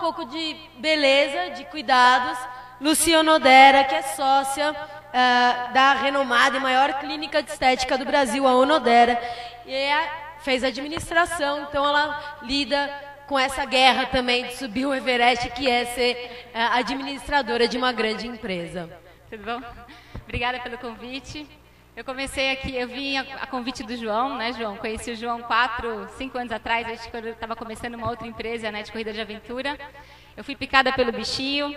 pouco de beleza, de cuidados. Luciana Odera, que é sócia da renomada e maior clínica de estética do Brasil, a Onodera, e fez administração, então ela lida com essa guerra também de subir o Everest, que é ser administradora de uma grande empresa. Tudo bom? Obrigada pelo convite. Eu comecei aqui, eu vim a convite do João, né, João? Conheci o João 5 anos atrás, acho que quando eu estava começando uma outra empresa, né, de corrida de aventura. Eu fui picada pelo bichinho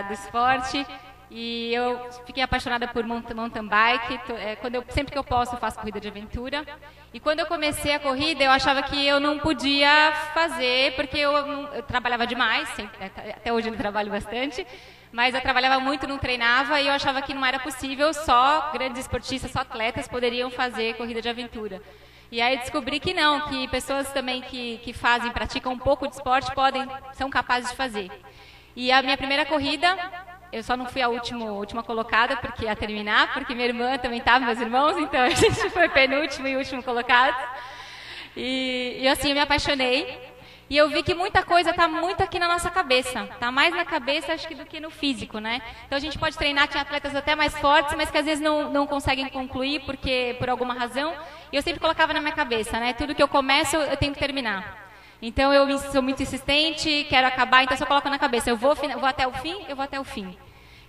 do esporte e eu fiquei apaixonada por mountain bike. Sempre que eu posso, eu faço corrida de aventura. E quando eu comecei a corrida, eu achava que eu não podia fazer, porque eu trabalhava demais, até hoje eu trabalho bastante. Mas eu trabalhava muito, não treinava, e eu achava que não era possível, só grandes esportistas, só atletas poderiam fazer corrida de aventura. E aí descobri que não, que pessoas também que praticam um pouco de esporte, são capazes de fazer. E a minha primeira corrida, eu só não fui a última colocada, porque ia terminar, porque minha irmã também estava, meus irmãos, então a gente foi penúltimo e último colocado. E assim, eu me apaixonei. E eu vi que muita coisa está muito aqui na nossa cabeça. Está mais na cabeça, acho que, do que no físico, né? Então a gente pode treinar, tem atletas até mais fortes, mas que às vezes não conseguem concluir por alguma razão. E eu sempre colocava na minha cabeça, né? Tudo que eu começo, eu tenho que terminar. Então eu sou muito insistente, quero acabar, então eu só coloco na cabeça. Eu vou até o fim, eu vou até o fim.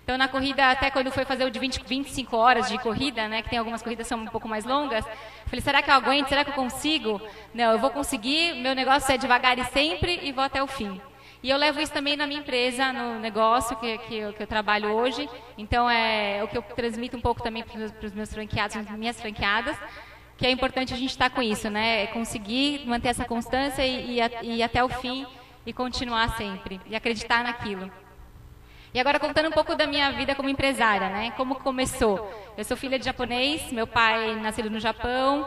Então, na corrida, até quando foi fazer o de 25 horas de corrida, né, que tem algumas corridas que são um pouco mais longas, eu falei, será que eu aguento? Será que eu consigo? Não, eu vou conseguir, meu negócio é devagar e sempre e vou até o fim. E eu levo isso também na minha empresa, no negócio que eu trabalho hoje. Então, é o que eu transmito um pouco também para os meus franqueados, as minhas franqueadas, que é importante a gente estar com isso, né? É conseguir manter essa constância e ir até o fim e continuar sempre, e acreditar naquilo. E agora contando um pouco da minha vida como empresária, né? Como começou? Eu sou filha de japonês, meu pai nascido no Japão.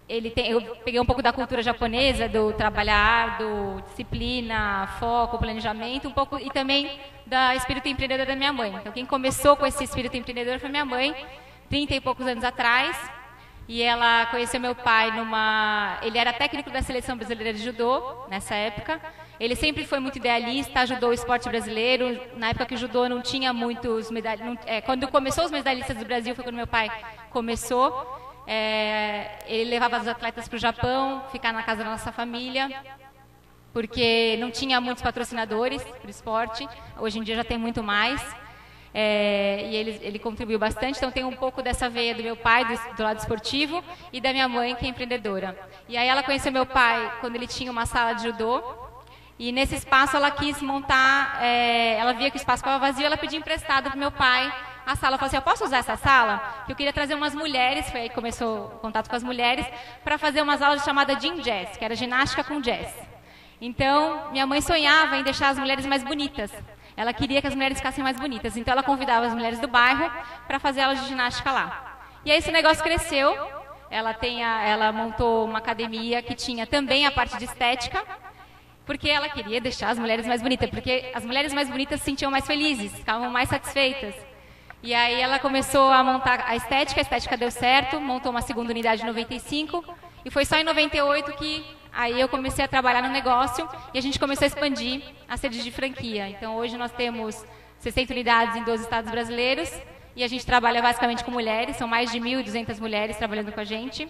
Eu peguei um pouco da cultura japonesa, do trabalhar, do disciplina, foco, planejamento, um pouco, e também da espírito empreendedor da minha mãe. Então quem começou com esse espírito empreendedor foi minha mãe, 30 e poucos anos atrás. E ela conheceu meu pai ele era técnico da seleção brasileira de judô, nessa época. Ele sempre foi muito idealista, ajudou o esporte brasileiro. Na época que o judô não tinha muitos medalhistas. Quando começou os medalhistas do Brasil, foi quando meu pai começou. Ele levava os atletas para o Japão, ficar na casa da nossa família, porque não tinha muitos patrocinadores para o esporte. Hoje em dia já tem muito mais. E ele contribuiu bastante, então tem um pouco dessa veia do meu pai, do lado esportivo, e da minha mãe, que é empreendedora. E aí ela conheceu meu pai quando ele tinha uma sala de judô, e nesse espaço ela quis montar, ela via que o espaço estava vazio, ela pediu emprestado para meu pai a sala. Ela falou assim, eu posso usar essa sala? Que eu queria trazer umas mulheres, foi aí que começou o contato com as mulheres, para fazer umas aulas chamadas Gym Jazz, que era ginástica com jazz. Então, minha mãe sonhava em deixar as mulheres mais bonitas. Ela queria que as mulheres ficassem mais bonitas. Então, ela convidava as mulheres do bairro para fazer aulas de ginástica lá. E aí, esse negócio cresceu. Ela montou uma academia que tinha também a parte de estética, porque ela queria deixar as mulheres mais bonitas, porque as mulheres mais bonitas se sentiam mais felizes, ficavam mais satisfeitas. E aí, ela começou a montar a estética deu certo, montou uma segunda unidade em 95, e foi só em 98 que aí eu comecei a trabalhar no negócio e a gente começou a expandir a sede de franquia. Então, hoje nós temos 60 unidades em 12 estados brasileiros e a gente trabalha basicamente com mulheres, são mais de 1.200 mulheres trabalhando com a gente.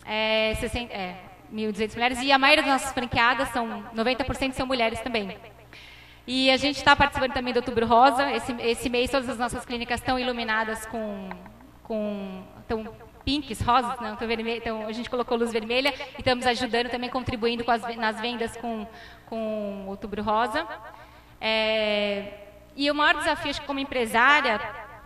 1.200 mulheres, e a maioria das nossas franqueadas, 90% são mulheres também. E a gente está participando também do Outubro Rosa. Esse mês todas as nossas clínicas estão iluminadas estão pinks, rosas, não, então a gente colocou luz vermelha e estamos ajudando também, contribuindo nas vendas com o Outubro Rosa. E o maior desafio, acho que como empresária,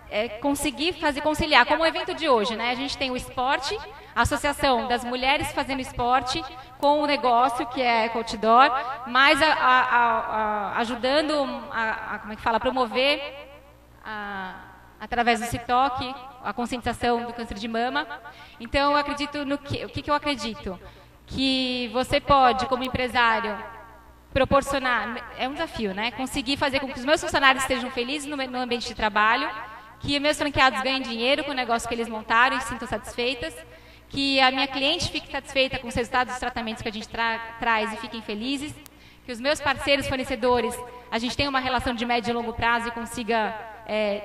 é conseguir conciliar, como o evento de hoje, né? A gente tem o esporte, a associação das mulheres fazendo esporte com o negócio, que é outdoor, mas ajudando a promover através do CITOC, a conscientização do câncer de mama. Então, eu acredito o que eu acredito? Que você pode, como empresário, proporcionar, é um desafio, né? Conseguir fazer com que os meus funcionários estejam felizes no ambiente de trabalho, que meus franqueados ganhem dinheiro com o negócio que eles montaram e se sintam satisfeitas, que a minha cliente fique satisfeita com os resultados dos tratamentos que a gente traz e fiquem felizes, que os meus parceiros fornecedores, a gente tenha uma relação de médio e longo prazo e consiga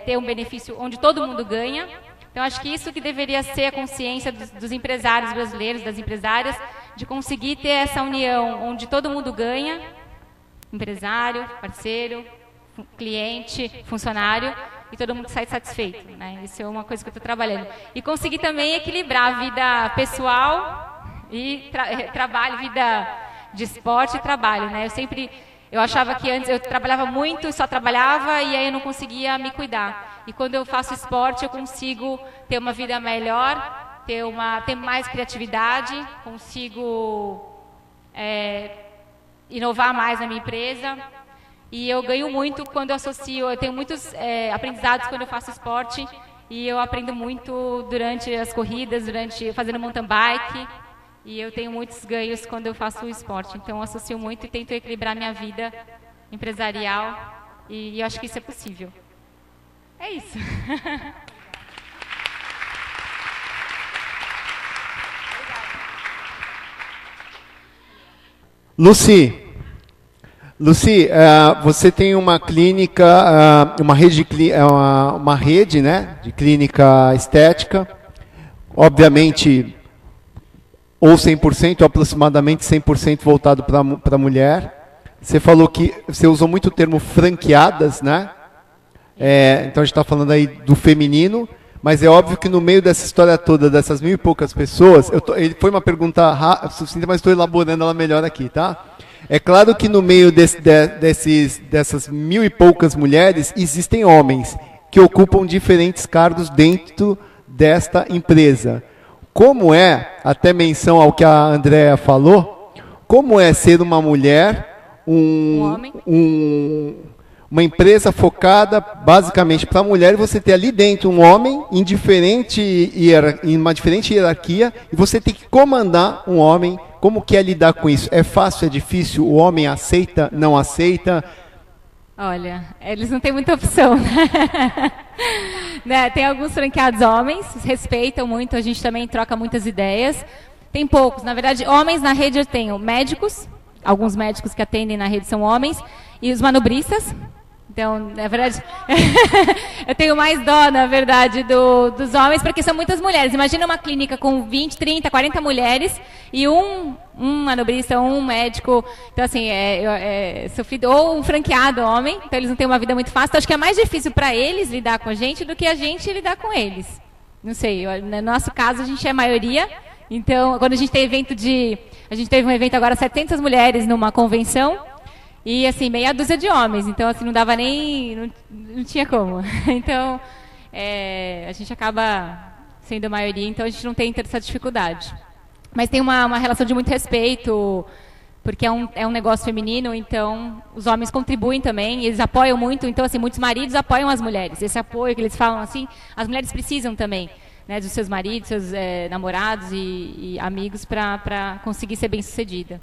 ter um benefício onde todo mundo ganha. Então, acho que isso que deveria ser a consciência dos empresários brasileiros, das empresárias, de conseguir ter essa união onde todo mundo ganha, empresário, parceiro, cliente, funcionário, e todo mundo sai satisfeito, né? Isso é uma coisa que eu estou trabalhando. E conseguir também equilibrar a vida pessoal e trabalho, vida de esporte e trabalho, né? Eu achava que antes eu trabalhava muito e só trabalhava e aí eu não conseguia me cuidar. E quando eu faço esporte eu consigo ter uma vida melhor, ter mais criatividade, consigo inovar mais na minha empresa. E eu ganho muito quando eu associo, eu tenho muitos aprendizados quando eu faço esporte e eu aprendo muito durante as corridas, fazendo mountain bike. E eu tenho muitos ganhos quando eu faço o esporte. Então, eu associo muito e tento equilibrar minha vida empresarial. E eu acho que isso é possível. É isso. Lucy, você tem uma clínica, uma rede, né, de clínica estética. Obviamente, ou 100%, ou aproximadamente 100% voltado para a mulher. Você falou que você usou muito o termo franqueadas, né? Então a gente está falando aí do feminino, mas é óbvio que no meio dessa história toda, dessas 1.000 e poucas pessoas, foi uma pergunta sucinta, mas estou elaborando ela melhor aqui, tá? É claro que no meio dessas 1.000 e poucas mulheres, existem homens que ocupam diferentes cargos dentro desta empresa. Como até menção ao que a Andrea falou, como é ser uma mulher, uma empresa focada basicamente para a mulher, e você ter ali dentro um homem em uma diferente hierarquia, e você tem que comandar um homem. Como que é lidar com isso? É fácil, é difícil? O homem aceita, não aceita? Olha, eles não têm muita opção, né? Tem alguns franqueados homens, respeitam muito, a gente também troca muitas ideias. Tem poucos, na verdade, homens na rede eu tenho médicos, alguns médicos que atendem na rede são homens, e os manobristas. Então, na verdade, eu tenho mais dó, na verdade, dos homens, porque são muitas mulheres. Imagina uma clínica com 20, 30, 40 mulheres e um manobrista, um médico. Então, assim, sofrido, ou um franqueado homem, então eles não têm uma vida muito fácil. Então, acho que é mais difícil para eles lidar com a gente do que a gente lidar com eles. Não sei, no nosso caso, a gente é a maioria. Então, quando a gente tem a gente teve um evento agora, 700 mulheres numa convenção, e, assim, meia dúzia de homens. Então, assim, não dava nem... Não tinha como. Então, a gente acaba sendo a maioria, então a gente não tem essa dificuldade. Mas tem uma relação de muito respeito, porque é um negócio feminino, então os homens contribuem também, eles apoiam muito. Então, assim, muitos maridos apoiam as mulheres. Esse apoio que eles falam, assim, as mulheres precisam também, né, dos seus maridos, seus namorados e amigos para conseguir ser bem-sucedida.